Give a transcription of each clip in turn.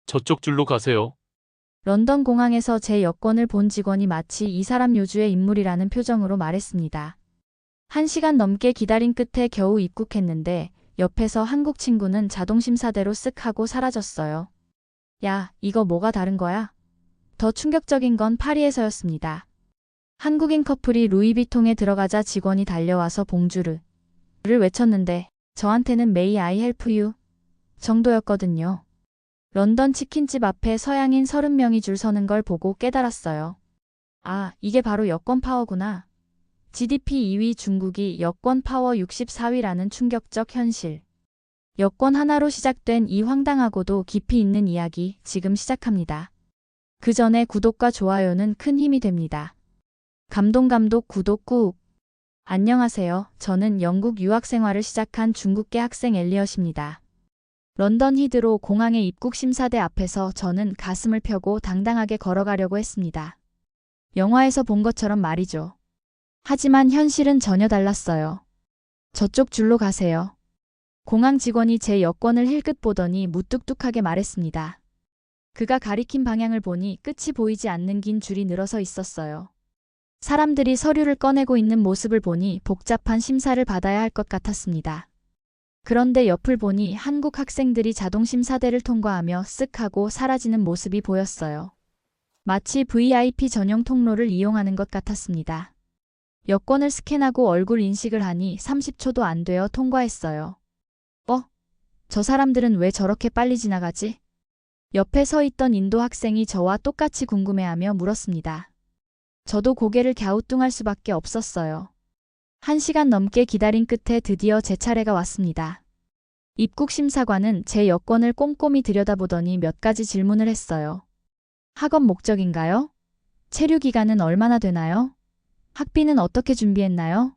저쪽 줄로 가세요. 런던 공항에서 제 여권을 본 직원이 마치 이 사람 요주의 인물이라는 표정으로 말했습니다. 1시간 넘게 기다린 끝에 겨우 입국했는데 옆에서 한국 친구는 자동심사대로 쓱 하고 사라졌어요. 야, 이거 뭐가 다른 거야? 더 충격적인 건 파리에서였습니다. 한국인 커플이 루이비통에 들어가자 직원이 달려와서 봉주르를 외쳤는데 저한테는 May I help you? 정도였거든요. 런던 치킨집 앞에 서양인 30명이 줄 서는 걸 보고 깨달았어요. 아, 이게 바로 여권 파워구나. GDP 2위 중국이 여권 파워 64위라는 충격적 현실. 여권 하나로 시작된 이 황당하고도 깊이 있는 이야기 지금 시작합니다. 그 전에 구독과 좋아요는 큰 힘이 됩니다. 감독 구독 꾹. 안녕하세요. 저는 영국 유학 생활을 시작한 중국계 학생 엘리엇입니다. 런던 히드로 공항의 입국 심사대 앞에서 저는 가슴을 펴고 당당하게 걸어가려고 했습니다. 영화에서 본 것처럼 말이죠. 하지만 현실은 전혀 달랐어요. 저쪽 줄로 가세요. 공항 직원이 제 여권을 힐끗 보더니 무뚝뚝하게 말했습니다. 그가 가리킨 방향을 보니 끝이 보이지 않는 긴 줄이 늘어서 있었어요. 사람들이 서류를 꺼내고 있는 모습을 보니 복잡한 심사를 받아야 할 것 같았습니다. 그런데 옆을 보니 한국 학생들이 자동심사대를 통과하며 쓱 하고 사라지는 모습이 보였어요. 마치 VIP 전용 통로를 이용하는 것 같았습니다. 여권을 스캔하고 얼굴 인식을 하니 30초도 안 되어 통과했어요. 저 사람들은 왜 저렇게 빨리 지나가지? 옆에 서 있던 인도 학생이 저와 똑같이 궁금해하며 물었습니다. 저도 고개를 갸우뚱할 수밖에 없었어요. 1시간 넘게 기다린 끝에 드디어 제 차례가 왔습니다. 입국 심사관은 제 여권을 꼼꼼히 들여다보더니 몇 가지 질문을 했어요. 학업 목적인가요? 체류 기간은 얼마나 되나요? 학비는 어떻게 준비했나요?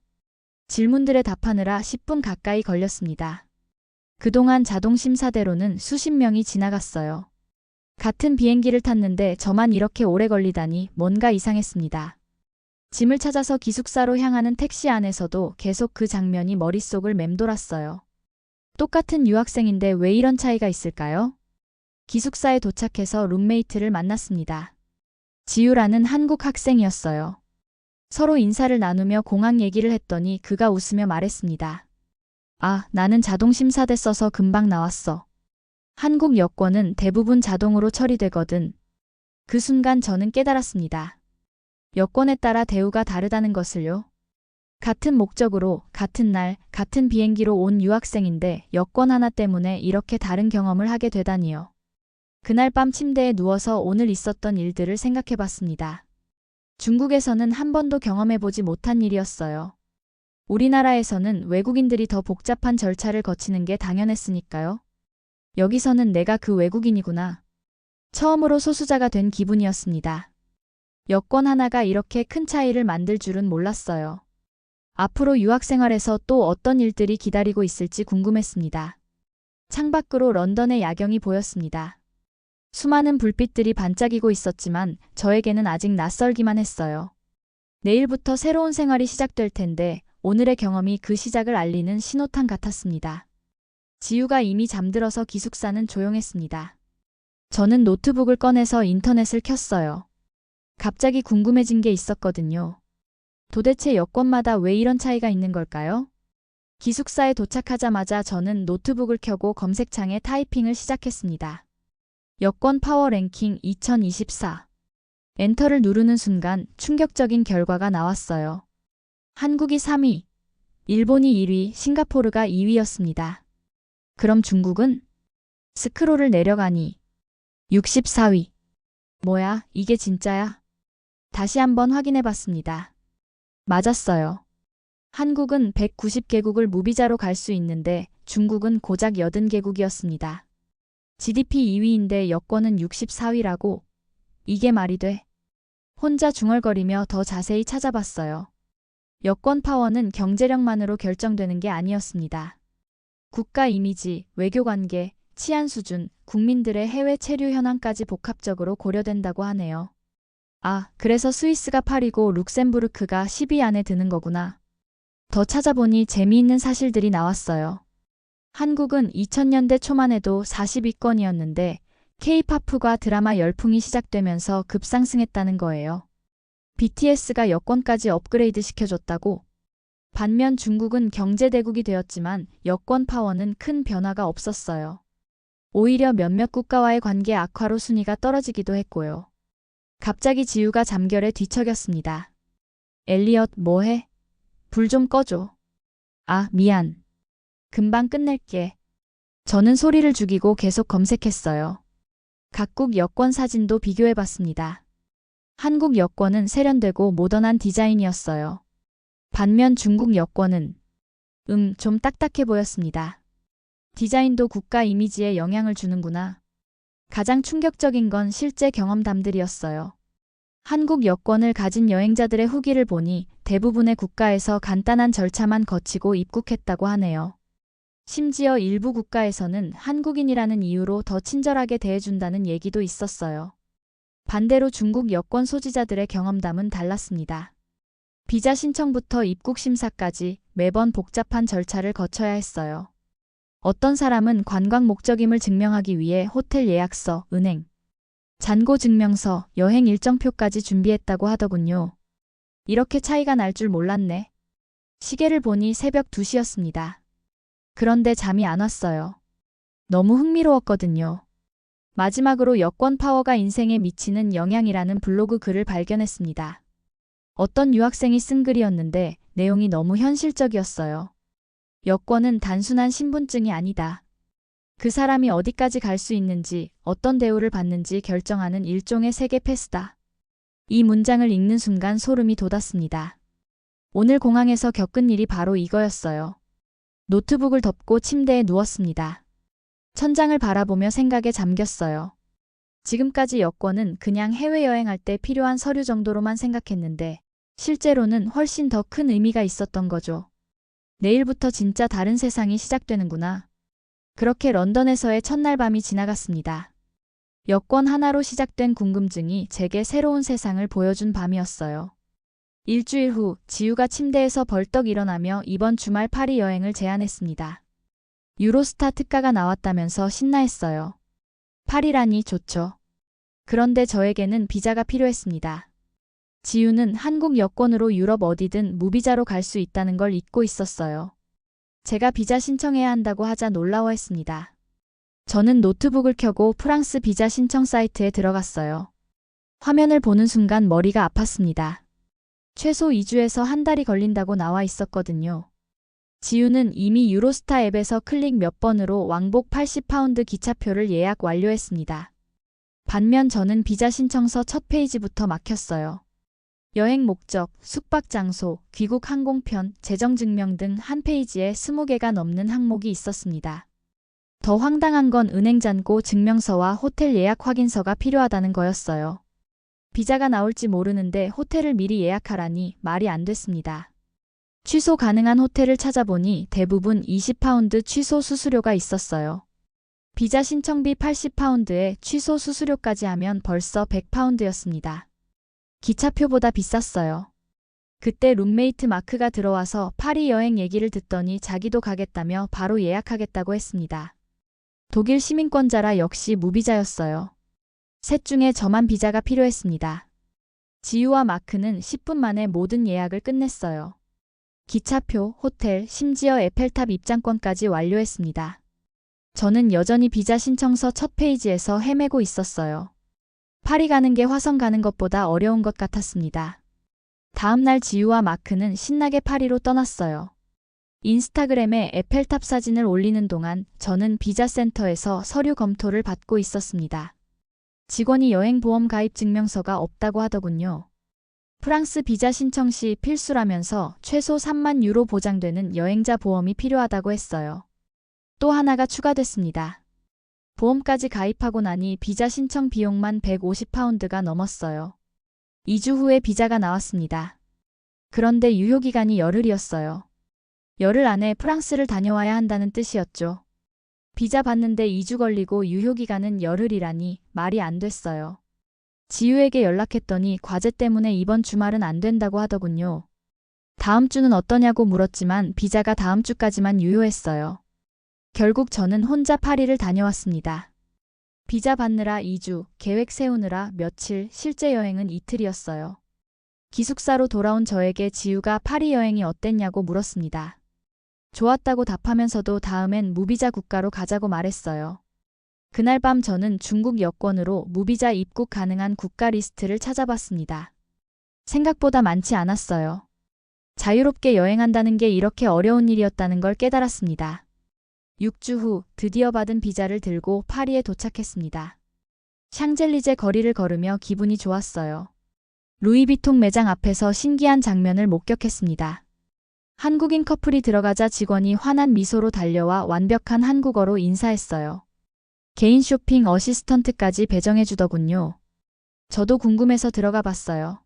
질문들에 답하느라 10분 가까이 걸렸습니다. 그동안 자동심사대로는 수십 명이 지나갔어요. 같은 비행기를 탔는데 저만 이렇게 오래 걸리다니 뭔가 이상했습니다. 짐을 찾아서 기숙사로 향하는 택시 안에서도 계속 그 장면이 머릿속을 맴돌았어요. 똑같은 유학생인데 왜 이런 차이가 있을까요? 기숙사에 도착해서 룸메이트를 만났습니다. 지유라는 한국 학생이었어요. 서로 인사를 나누며 공항 얘기를 했더니 그가 웃으며 말했습니다. 아, 나는 자동심사대 써서 금방 나왔어. 한국 여권은 대부분 자동으로 처리되거든. 그 순간 저는 깨달았습니다. 여권에 따라 대우가 다르다는 것을요. 같은 목적으로, 같은 날, 같은 비행기로 온 유학생인데 여권 하나 때문에 이렇게 다른 경험을 하게 되다니요. 그날 밤 침대에 누워서 오늘 있었던 일들을 생각해봤습니다. 중국에서는 한 번도 경험해보지 못한 일이었어요. 우리나라에서는 외국인들이 더 복잡한 절차를 거치는 게 당연했으니까요. 여기서는 내가 그 외국인이구나. 처음으로 소수자가 된 기분이었습니다. 여권 하나가 이렇게 큰 차이를 만들 줄은 몰랐어요. 앞으로 유학생활에서 또 어떤 일들이 기다리고 있을지 궁금했습니다. 창밖으로 런던의 야경이 보였습니다. 수많은 불빛들이 반짝이고 있었지만 저에게는 아직 낯설기만 했어요. 내일부터 새로운 생활이 시작될 텐데 오늘의 경험이 그 시작을 알리는 신호탄 같았습니다. 지유가 이미 잠들어서 기숙사는 조용했습니다. 저는 노트북을 꺼내서 인터넷을 켰어요. 갑자기 궁금해진 게 있었거든요. 도대체 여권마다 왜 이런 차이가 있는 걸까요? 기숙사에 도착하자마자 저는 노트북을 켜고 검색창에 타이핑을 시작했습니다. 여권 파워 랭킹 2024. 엔터를 누르는 순간 충격적인 결과가 나왔어요. 한국이 3위, 일본이 1위, 싱가포르가 2위였습니다. 그럼 중국은? 스크롤을 내려가니 64위. 뭐야, 이게 진짜야? 다시 한번 확인해봤습니다. 맞았어요. 한국은 190개국을 무비자로 갈 수 있는데 중국은 고작 80개국이었습니다. GDP 2위인데 여권은 64위라고? 이게 말이 돼? 혼자 중얼거리며 더 자세히 찾아봤어요. 여권 파워는 경제력만으로 결정되는 게 아니었습니다. 국가 이미지, 외교 관계, 치안 수준, 국민들의 해외 체류 현황까지 복합적으로 고려된다고 하네요. 아, 그래서 스위스가 8위고 룩셈부르크가 10위 안에 드는 거구나. 더 찾아보니 재미있는 사실들이 나왔어요. 한국은 2000년대 초만 해도 40위권이었는데 K-팝과 드라마 열풍이 시작되면서 급상승했다는 거예요. BTS가 여권까지 업그레이드 시켜줬다고. 반면 중국은 경제대국이 되었지만 여권 파워는 큰 변화가 없었어요. 오히려 몇몇 국가와의 관계 악화로 순위가 떨어지기도 했고요. 갑자기 지우가 잠결에 뒤척였습니다. 엘리엇 뭐해? 불 좀 꺼줘. 아, 미안. 금방 끝낼게. 저는 소리를 죽이고 계속 검색했어요. 각국 여권 사진도 비교해봤습니다. 한국 여권은 세련되고 모던한 디자인이었어요. 반면 중국 여권은 좀 딱딱해 보였습니다. 디자인도 국가 이미지에 영향을 주는구나. 가장 충격적인 건 실제 경험담들이었어요. 한국 여권을 가진 여행자들의 후기를 보니 대부분의 국가에서 간단한 절차만 거치고 입국했다고 하네요. 심지어 일부 국가에서는 한국인이라는 이유로 더 친절하게 대해준다는 얘기도 있었어요. 반대로 중국 여권 소지자들의 경험담은 달랐습니다. 비자 신청부터 입국 심사까지 매번 복잡한 절차를 거쳐야 했어요. 어떤 사람은 관광 목적임을 증명하기 위해 호텔 예약서, 은행, 잔고 증명서, 여행 일정표까지 준비했다고 하더군요. 이렇게 차이가 날 줄 몰랐네. 시계를 보니 새벽 2시였습니다. 그런데 잠이 안 왔어요. 너무 흥미로웠거든요. 마지막으로 여권 파워가 인생에 미치는 영향이라는 블로그 글을 발견했습니다. 어떤 유학생이 쓴 글이었는데 내용이 너무 현실적이었어요. 여권은 단순한 신분증이 아니다. 그 사람이 어디까지 갈 수 있는지, 어떤 대우를 받는지 결정하는 일종의 세계 패스다. 이 문장을 읽는 순간 소름이 돋았습니다. 오늘 공항에서 겪은 일이 바로 이거였어요. 노트북을 덮고 침대에 누웠습니다. 천장을 바라보며 생각에 잠겼어요. 지금까지 여권은 그냥 해외여행할 때 필요한 서류 정도로만 생각했는데 실제로는 훨씬 더 큰 의미가 있었던 거죠. 내일부터 진짜 다른 세상이 시작되는구나. 그렇게 런던에서의 첫날 밤이 지나갔습니다. 여권 하나로 시작된 궁금증이 제게 새로운 세상을 보여준 밤이었어요. 일주일 후 지우가 침대에서 벌떡 일어나며 이번 주말 파리 여행을 제안했습니다. 유로스타 특가가 나왔다면서 신나했어요. 파리라니 좋죠. 그런데 저에게는 비자가 필요했습니다. 지우는 한국 여권으로 유럽 어디든 무비자로 갈 수 있다는 걸 잊고 있었어요. 제가 비자 신청해야 한다고 하자 놀라워했습니다. 저는 노트북을 켜고 프랑스 비자 신청 사이트에 들어갔어요. 화면을 보는 순간 머리가 아팠습니다. 최소 2주에서 한 달이 걸린다고 나와 있었거든요. 지우는 이미 유로스타 앱에서 클릭 몇 번으로 왕복 80파운드 기차표를 예약 완료했습니다. 반면 저는 비자 신청서 첫 페이지부터 막혔어요. 여행 목적, 숙박 장소, 귀국 항공편, 재정증명 등 한 페이지에 20개가 넘는 항목이 있었습니다. 더 황당한 건 은행 잔고 증명서와 호텔 예약 확인서가 필요하다는 거였어요. 비자가 나올지 모르는데 호텔을 미리 예약하라니 말이 안 됐습니다. 취소 가능한 호텔을 찾아보니 대부분 20파운드 취소 수수료가 있었어요. 비자 신청비 80파운드에 취소 수수료까지 하면 벌써 100파운드였습니다. 기차표보다 비쌌어요. 그때 룸메이트 마크가 들어와서 파리 여행 얘기를 듣더니 자기도 가겠다며 바로 예약하겠다고 했습니다. 독일 시민권자라 역시 무비자였어요. 셋 중에 저만 비자가 필요했습니다. 지우와 마크는 10분 만에 모든 예약을 끝냈어요. 기차표, 호텔, 심지어 에펠탑 입장권까지 완료했습니다. 저는 여전히 비자 신청서 첫 페이지에서 헤매고 있었어요. 파리 가는 게 화성 가는 것보다 어려운 것 같았습니다. 다음 날 지우와 마크는 신나게 파리로 떠났어요. 인스타그램에 에펠탑 사진을 올리는 동안 저는 비자 센터에서 서류 검토를 받고 있었습니다. 직원이 여행보험 가입 증명서가 없다고 하더군요. 프랑스 비자 신청 시 필수라면서 최소 3만 유로 보장되는 여행자 보험이 필요하다고 했어요. 또 하나가 추가됐습니다. 보험까지 가입하고 나니 비자 신청 비용만 150파운드가 넘었어요. 2주 후에 비자가 나왔습니다. 그런데 유효기간이 열흘이었어요. 열흘 안에 프랑스를 다녀와야 한다는 뜻이었죠. 비자 받는데 2주 걸리고 유효기간은 열흘이라니 말이 안 됐어요. 지우에게 연락했더니 과제 때문에 이번 주말은 안 된다고 하더군요. 다음 주는 어떠냐고 물었지만 비자가 다음 주까지만 유효했어요. 결국 저는 혼자 파리를 다녀왔습니다. 비자 받느라 2주, 계획 세우느라 며칠, 실제 여행은 이틀이었어요. 기숙사로 돌아온 저에게 지우가 파리 여행이 어땠냐고 물었습니다. 좋았다고 답하면서도 다음엔 무비자 국가로 가자고 말했어요. 그날 밤 저는 중국 여권으로 무비자 입국 가능한 국가 리스트를 찾아봤습니다. 생각보다 많지 않았어요. 자유롭게 여행한다는 게 이렇게 어려운 일이었다는 걸 깨달았습니다. 6주 후 드디어 받은 비자를 들고 파리에 도착했습니다. 샹젤리제 거리를 걸으며 기분이 좋았어요. 루이비통 매장 앞에서 신기한 장면을 목격했습니다. 한국인 커플이 들어가자 직원이 환한 미소로 달려와 완벽한 한국어로 인사했어요. 개인 쇼핑 어시스턴트까지 배정해주더군요. 저도 궁금해서 들어가 봤어요.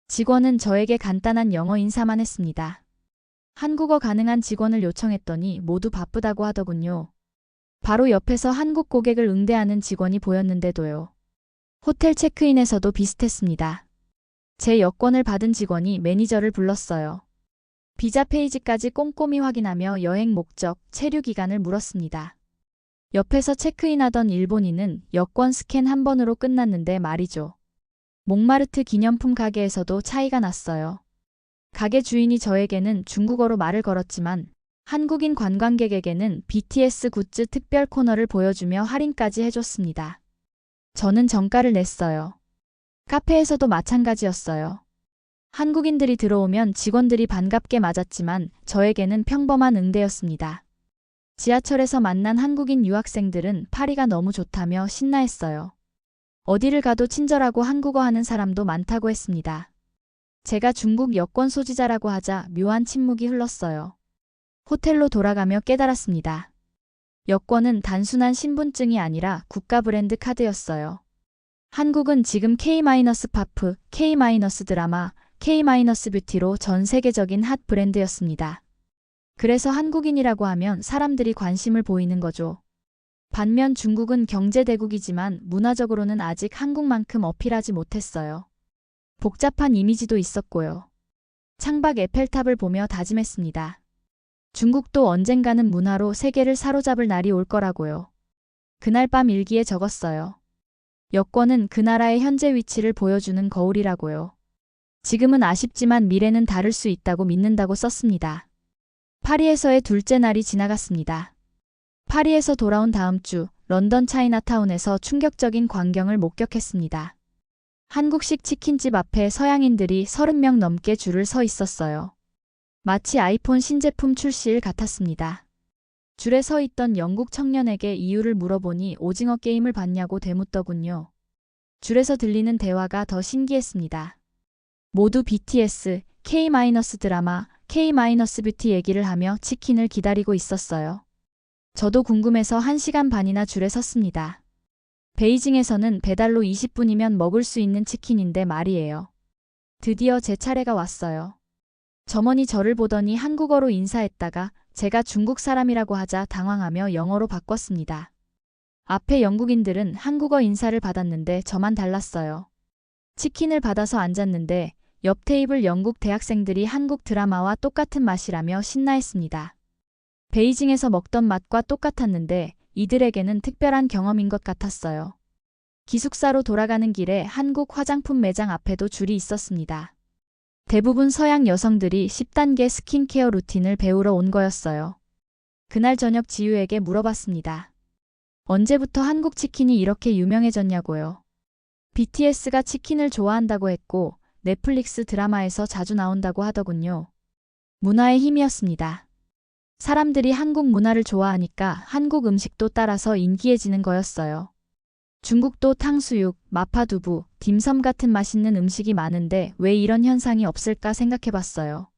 직원은 저에게 간단한 영어 인사만 했습니다. 한국어 가능한 직원을 요청했더니 모두 바쁘다고 하더군요. 바로 옆에서 한국 고객을 응대하는 직원이 보였는데도요. 호텔 체크인에서도 비슷했습니다. 제 여권을 받은 직원이 매니저를 불렀어요. 비자 페이지까지 꼼꼼히 확인하며 여행 목적, 체류 기간을 물었습니다. 옆에서 체크인하던 일본인은 여권 스캔 한 번으로 끝났는데 말이죠. 몽마르트 기념품 가게에서도 차이가 났어요. 가게 주인이 저에게는 중국어로 말을 걸었지만 한국인 관광객에게는 BTS 굿즈 특별 코너를 보여주며 할인까지 해줬습니다. 저는 정가를 냈어요. 카페에서도 마찬가지였어요. 한국인들이 들어오면 직원들이 반갑게 맞았지만 저에게는 평범한 응대였습니다. 지하철에서 만난 한국인 유학생들은 파리가 너무 좋다며 신나했어요. 어디를 가도 친절하고 한국어 하는 사람도 많다고 했습니다. 제가 중국 여권 소지자라고 하자 묘한 침묵이 흘렀어요. 호텔로 돌아가며 깨달았습니다. 여권은 단순한 신분증이 아니라 국가 브랜드 카드였어요. 한국은 지금 K-팝프, K-드라마, K-뷰티로 전 세계적인 핫 브랜드였습니다. 그래서 한국인이라고 하면 사람들이 관심을 보이는 거죠. 반면 중국은 경제대국이지만 문화적으로는 아직 한국만큼 어필하지 못했어요. 복잡한 이미지도 있었고요. 창밖 에펠탑을 보며 다짐했습니다. 중국도 언젠가는 문화로 세계를 사로잡을 날이 올 거라고요. 그날 밤 일기에 적었어요. 여권은 그 나라의 현재 위치를 보여주는 거울이라고요. 지금은 아쉽지만 미래는 다를 수 있다고 믿는다고 썼습니다. 파리에서의 둘째 날이 지나갔습니다. 파리에서 돌아온 다음 주 런던 차이나타운에서 충격적인 광경을 목격했습니다. 한국식 치킨집 앞에 서양인들이 30명 넘게 줄을 서 있었어요. 마치 아이폰 신제품 출시일 같았습니다. 줄에 서 있던 영국 청년에게 이유를 물어보니 오징어 게임을 봤냐고 되묻더군요. 줄에서 들리는 대화가 더 신기했습니다. 모두 BTS, K-드라마, K-뷰티 얘기를 하며 치킨을 기다리고 있었어요. 저도 궁금해서 1시간 반이나 줄에 섰습니다. 베이징에서는 배달로 20분이면 먹을 수 있는 치킨인데 말이에요. 드디어 제 차례가 왔어요. 점원이 저를 보더니 한국어로 인사했다가 제가 중국 사람이라고 하자 당황하며 영어로 바꿨습니다. 앞에 영국인들은 한국어 인사를 받았는데 저만 달랐어요. 치킨을 받아서 앉았는데 옆 테이블 영국 대학생들이 한국 드라마와 똑같은 맛이라며 신나했습니다. 베이징에서 먹던 맛과 똑같았는데 이들에게는 특별한 경험인 것 같았어요. 기숙사로 돌아가는 길에 한국 화장품 매장 앞에도 줄이 있었습니다. 대부분 서양 여성들이 10단계 스킨케어 루틴을 배우러 온 거였어요. 그날 저녁 지유에게 물어봤습니다. 언제부터 한국 치킨이 이렇게 유명해졌냐고요. BTS가 치킨을 좋아한다고 했고 넷플릭스 드라마에서 자주 나온다고 하더군요. 문화의 힘이었습니다. 사람들이 한국 문화를 좋아하니까 한국 음식도 따라서 인기해지는 거였어요. 중국도 탕수육, 마파두부, 딤섬 같은 맛있는 음식이 많은데 왜 이런 현상이 없을까 생각해봤어요.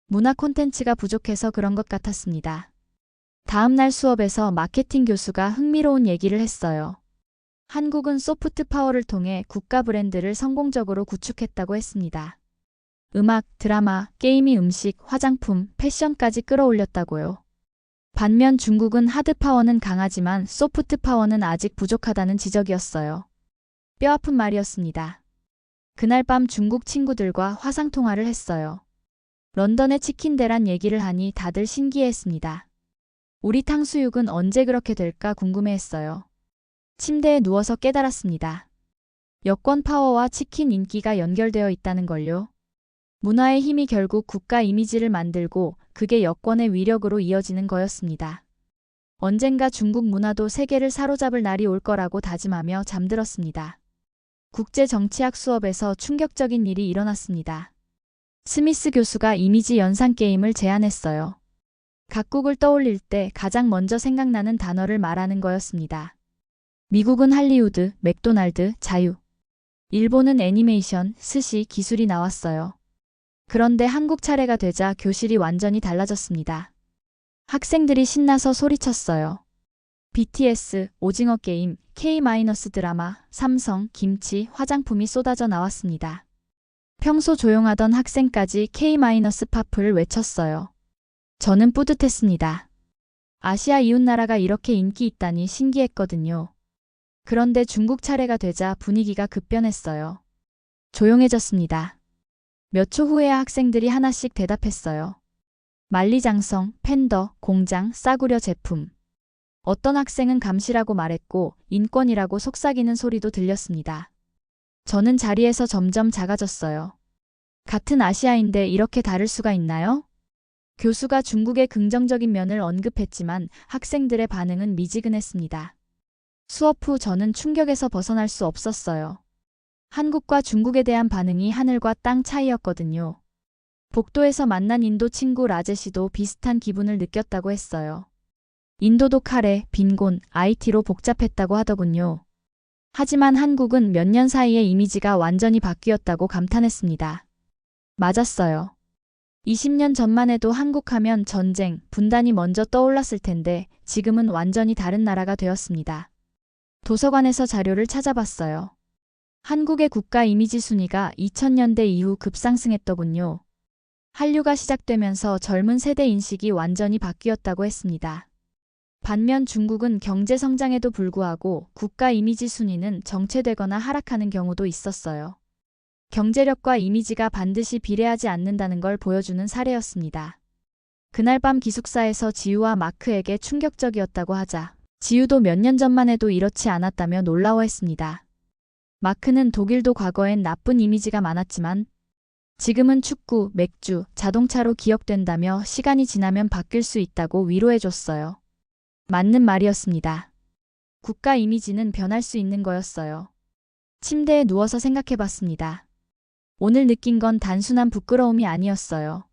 문화 콘텐츠가 부족해서 그런 것 같았습니다. 다음 날 수업에서 마케팅 교수가 흥미로운 얘기를 했어요. 한국은 소프트 파워를 통해 국가 브랜드를 성공적으로 구축했다고 했습니다. 음악, 드라마, 게임이 음식, 화장품, 패션까지 끌어올렸다고요. 반면 중국은 하드 파워는 강하지만 소프트 파워는 아직 부족하다는 지적이었어요. 뼈아픈 말이었습니다. 그날 밤 중국 친구들과 화상통화를 했어요. 런던의 치킨대란 얘기를 하니 다들 신기해했습니다. 우리 탕수육은 언제 그렇게 될까 궁금해했어요. 침대에 누워서 깨달았습니다. 여권 파워와 치킨 인기가 연결되어 있다는 걸요. 문화의 힘이 결국 국가 이미지를 만들고 그게 여권의 위력으로 이어지는 거였습니다. 언젠가 중국 문화도 세계를 사로잡을 날이 올 거라고 다짐하며 잠들었습니다. 국제정치학 수업에서 충격적인 일이 일어났습니다. 스미스 교수가 이미지 연상 게임을 제안했어요. 각국을 떠올릴 때 가장 먼저 생각나는 단어를 말하는 거였습니다. 미국은 할리우드, 맥도날드, 자유. 일본은 애니메이션, 스시, 기술이 나왔어요. 그런데 한국 차례가 되자 교실이 완전히 달라졌습니다. 학생들이 신나서 소리쳤어요. BTS, 오징어 게임, K- 드라마, 삼성, 김치, 화장품이 쏟아져 나왔습니다. 평소 조용하던 학생까지 K- 팝을 외쳤어요. 저는 뿌듯했습니다. 아시아 이웃나라가 이렇게 인기 있다니 신기했거든요. 그런데 중국 차례가 되자 분위기가 급변했어요. 조용해졌습니다. 몇 초 후에야 학생들이 하나씩 대답했어요. 만리장성, 팬더, 공장, 싸구려 제품. 어떤 학생은 감시라고 말했고 인권이라고 속삭이는 소리도 들렸습니다. 저는 자리에서 점점 작아졌어요. 같은 아시아인데 이렇게 다를 수가 있나요? 교수가 중국의 긍정적인 면을 언급했지만 학생들의 반응은 미지근했습니다. 수업 후 저는 충격에서 벗어날 수 없었어요. 한국과 중국에 대한 반응이 하늘과 땅 차이였거든요. 복도에서 만난 인도 친구 라제시도 비슷한 기분을 느꼈다고 했어요. 인도도 카레, 빈곤, IT로 복잡했다고 하더군요. 하지만 한국은 몇 년 사이에 이미지가 완전히 바뀌었다고 감탄했습니다. 맞았어요. 20년 전만 해도 한국 하면 전쟁, 분단이 먼저 떠올랐을 텐데 지금은 완전히 다른 나라가 되었습니다. 도서관에서 자료를 찾아봤어요. 한국의 국가 이미지 순위가 2000년대 이후 급상승했더군요. 한류가 시작되면서 젊은 세대 인식이 완전히 바뀌었다고 했습니다. 반면 중국은 경제 성장에도 불구하고 국가 이미지 순위는 정체되거나 하락하는 경우도 있었어요. 경제력과 이미지가 반드시 비례하지 않는다는 걸 보여주는 사례였습니다. 그날 밤 기숙사에서 지우와 마크에게 충격적이었다고 하자 지우도 몇 년 전만 해도 이렇지 않았다며 놀라워했습니다. 마크는 독일도 과거엔 나쁜 이미지가 많았지만 지금은 축구, 맥주, 자동차로 기억된다며 시간이 지나면 바뀔 수 있다고 위로해줬어요. 맞는 말이었습니다. 국가 이미지는 변할 수 있는 거였어요. 침대에 누워서 생각해봤습니다. 오늘 느낀 건 단순한 부끄러움이 아니었어요.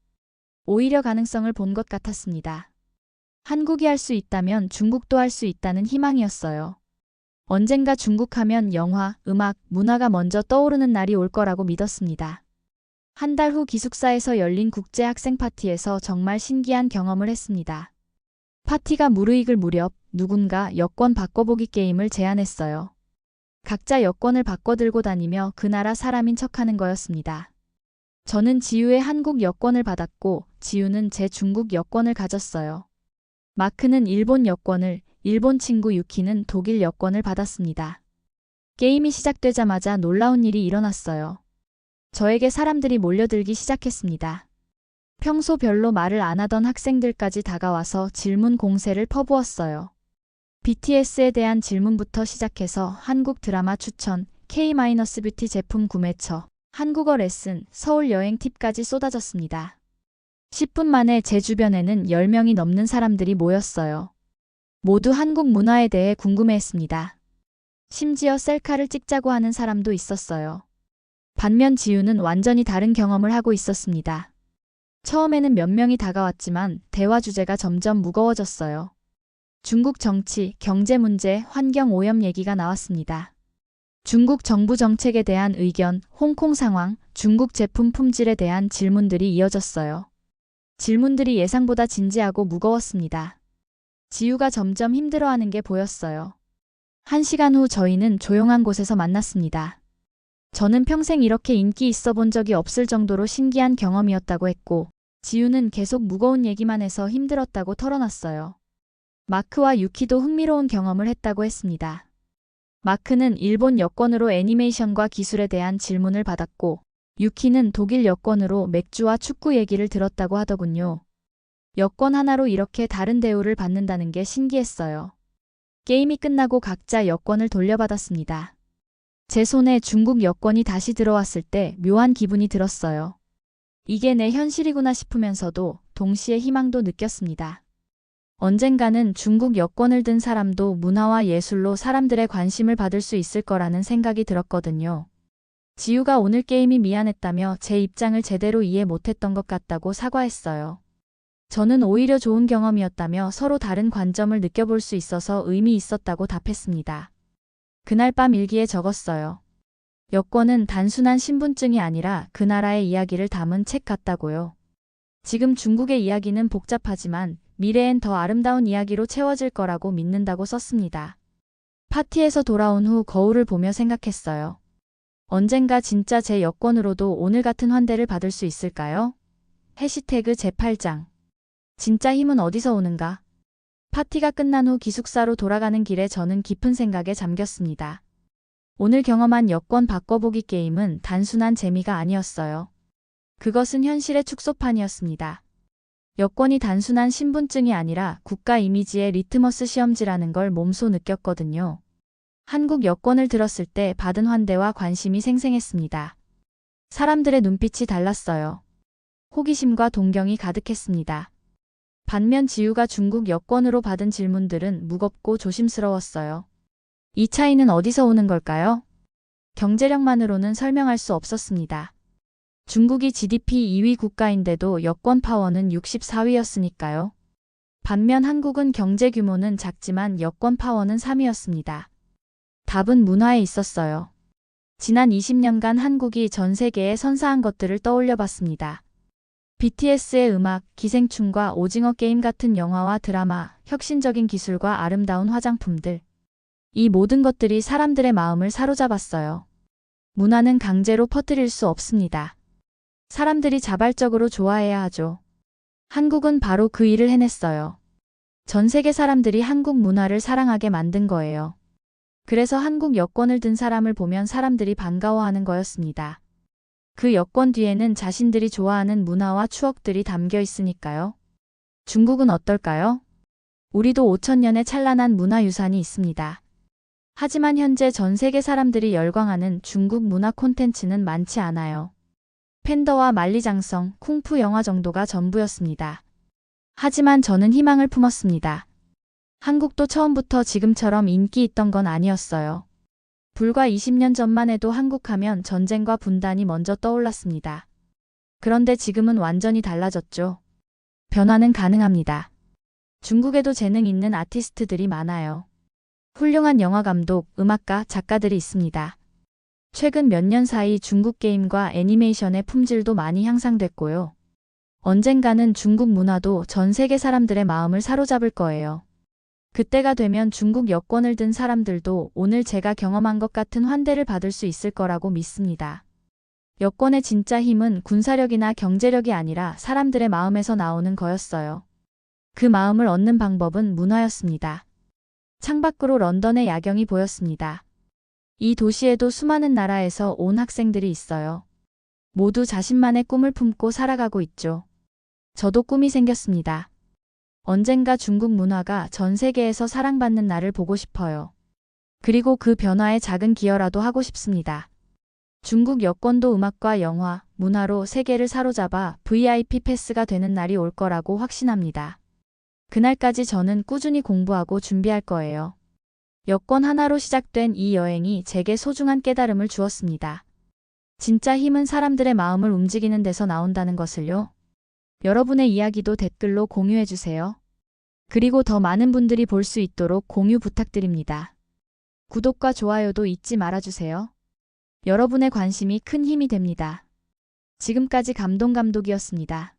오히려 가능성을 본 것 같았습니다. 한국이 할 수 있다면 중국도 할 수 있다는 희망이었어요. 언젠가 중국 하면 영화, 음악, 문화가 먼저 떠오르는 날이 올 거라고 믿었습니다. 한 달 후 기숙사에서 열린 국제 학생 파티에서 정말 신기한 경험을 했습니다. 파티가 무르익을 무렵 누군가 여권 바꿔보기 게임을 제안했어요. 각자 여권을 바꿔 들고 다니며 그 나라 사람인 척하는 거였습니다. 저는 지우의 한국 여권을 받았고 지우는 제 중국 여권을 가졌어요. 마크는 일본 여권을, 일본 친구 유키는 독일 여권을 받았습니다. 게임이 시작되자마자 놀라운 일이 일어났어요. 저에게 사람들이 몰려들기 시작했습니다. 평소 별로 말을 안 하던 학생들까지 다가와서 질문 공세를 퍼부었어요. BTS에 대한 질문부터 시작해서 한국 드라마 추천, K-뷰티 제품 구매처, 한국어 레슨, 서울 여행 팁까지 쏟아졌습니다. 10분 만에 제 주변에는 10명이 넘는 사람들이 모였어요. 모두 한국 문화에 대해 궁금해했습니다. 심지어 셀카를 찍자고 하는 사람도 있었어요. 반면 지우는 완전히 다른 경험을 하고 있었습니다. 처음에는 몇 명이 다가왔지만 대화 주제가 점점 무거워졌어요. 중국 정치, 경제 문제, 환경 오염 얘기가 나왔습니다. 중국 정부 정책에 대한 의견, 홍콩 상황, 중국 제품 품질에 대한 질문들이 이어졌어요. 질문들이 예상보다 진지하고 무거웠습니다. 지우가 점점 힘들어하는 게 보였어요. 1시간 후 저희는 조용한 곳에서 만났습니다. 저는 평생 이렇게 인기 있어 본 적이 없을 정도로 신기한 경험이었다고 했고, 지우는 계속 무거운 얘기만 해서 힘들었다고 털어놨어요. 마크와 유키도 흥미로운 경험을 했다고 했습니다. 마크는 일본 여권으로 애니메이션과 기술에 대한 질문을 받았고, 유키는 독일 여권으로 맥주와 축구 얘기를 들었다고 하더군요. 여권 하나로 이렇게 다른 대우를 받는다는 게 신기했어요. 게임이 끝나고 각자 여권을 돌려받았습니다. 제 손에 중국 여권이 다시 들어왔을 때 묘한 기분이 들었어요. 이게 내 현실이구나 싶으면서도 동시에 희망도 느꼈습니다. 언젠가는 중국 여권을 든 사람도 문화와 예술로 사람들의 관심을 받을 수 있을 거라는 생각이 들었거든요. 지우가 오늘 게임이 미안했다며 제 입장을 제대로 이해 못했던 것 같다고 사과했어요. 저는 오히려 좋은 경험이었다며 서로 다른 관점을 느껴볼 수 있어서 의미 있었다고 답했습니다. 그날 밤 일기에 적었어요. 여권은 단순한 신분증이 아니라 그 나라의 이야기를 담은 책 같다고요. 지금 중국의 이야기는 복잡하지만 미래엔 더 아름다운 이야기로 채워질 거라고 믿는다고 썼습니다. 파티에서 돌아온 후 거울을 보며 생각했어요. 언젠가 진짜 제 여권으로도 오늘 같은 환대를 받을 수 있을까요? 해시태그 제8장. 진짜 힘은 어디서 오는가? 파티가 끝난 후 기숙사로 돌아가는 길에 저는 깊은 생각에 잠겼습니다. 오늘 경험한 여권 바꿔보기 게임은 단순한 재미가 아니었어요. 그것은 현실의 축소판이었습니다. 여권이 단순한 신분증이 아니라 국가 이미지의 리트머스 시험지라는 걸 몸소 느꼈거든요. 한국 여권을 들었을 때 받은 환대와 관심이 생생했습니다. 사람들의 눈빛이 달랐어요. 호기심과 동경이 가득했습니다. 반면 지우가 중국 여권으로 받은 질문들은 무겁고 조심스러웠어요. 이 차이는 어디서 오는 걸까요? 경제력만으로는 설명할 수 없었습니다. 중국이 GDP 2위 국가인데도 여권 파워는 64위였으니까요. 반면 한국은 경제 규모는 작지만 여권 파워는 3위였습니다. 답은 문화에 있었어요. 지난 20년간 한국이 전 세계에 선사한 것들을 떠올려 봤습니다. BTS의 음악, 기생충과 오징어 게임 같은 영화와 드라마, 혁신적인 기술과 아름다운 화장품들. 이 모든 것들이 사람들의 마음을 사로잡았어요. 문화는 강제로 퍼뜨릴 수 없습니다. 사람들이 자발적으로 좋아해야 하죠. 한국은 바로 그 일을 해냈어요. 전 세계 사람들이 한국 문화를 사랑하게 만든 거예요. 그래서 한국 여권을 든 사람을 보면 사람들이 반가워하는 거였습니다. 그 여권 뒤에는 자신들이 좋아하는 문화와 추억들이 담겨 있으니까요. 중국은 어떨까요? 우리도 5천년의 찬란한 문화유산이 있습니다. 하지만 현재 전 세계 사람들이 열광하는 중국 문화 콘텐츠는 많지 않아요. 팬더와 만리장성, 쿵푸 영화 정도가 전부였습니다. 하지만 저는 희망을 품었습니다. 한국도 처음부터 지금처럼 인기 있던 건 아니었어요. 불과 20년 전만 해도 한국 하면 전쟁과 분단이 먼저 떠올랐습니다. 그런데 지금은 완전히 달라졌죠. 변화는 가능합니다. 중국에도 재능 있는 아티스트들이 많아요. 훌륭한 영화감독, 음악가, 작가들이 있습니다. 최근 몇 년 사이 중국 게임과 애니메이션의 품질도 많이 향상됐고요. 언젠가는 중국 문화도 전 세계 사람들의 마음을 사로잡을 거예요. 그때가 되면 중국 여권을 든 사람들도 오늘 제가 경험한 것 같은 환대를 받을 수 있을 거라고 믿습니다. 여권의 진짜 힘은 군사력이나 경제력이 아니라 사람들의 마음에서 나오는 거였어요. 그 마음을 얻는 방법은 문화였습니다. 창밖으로 런던의 야경이 보였습니다. 이 도시에도 수많은 나라에서 온 학생들이 있어요. 모두 자신만의 꿈을 품고 살아가고 있죠. 저도 꿈이 생겼습니다. 언젠가 중국 문화가 전 세계에서 사랑받는 날을 보고 싶어요. 그리고 그 변화에 작은 기여라도 하고 싶습니다. 중국 여권도 음악과 영화, 문화로 세계를 사로잡아 VIP 패스가 되는 날이 올 거라고 확신합니다. 그날까지 저는 꾸준히 공부하고 준비할 거예요. 여권 하나로 시작된 이 여행이 제게 소중한 깨달음을 주었습니다. 진짜 힘은 사람들의 마음을 움직이는 데서 나온다는 것을요. 여러분의 이야기도 댓글로 공유해주세요. 그리고 더 많은 분들이 볼 수 있도록 공유 부탁드립니다. 구독과 좋아요도 잊지 말아주세요. 여러분의 관심이 큰 힘이 됩니다. 지금까지 감동감독이었습니다.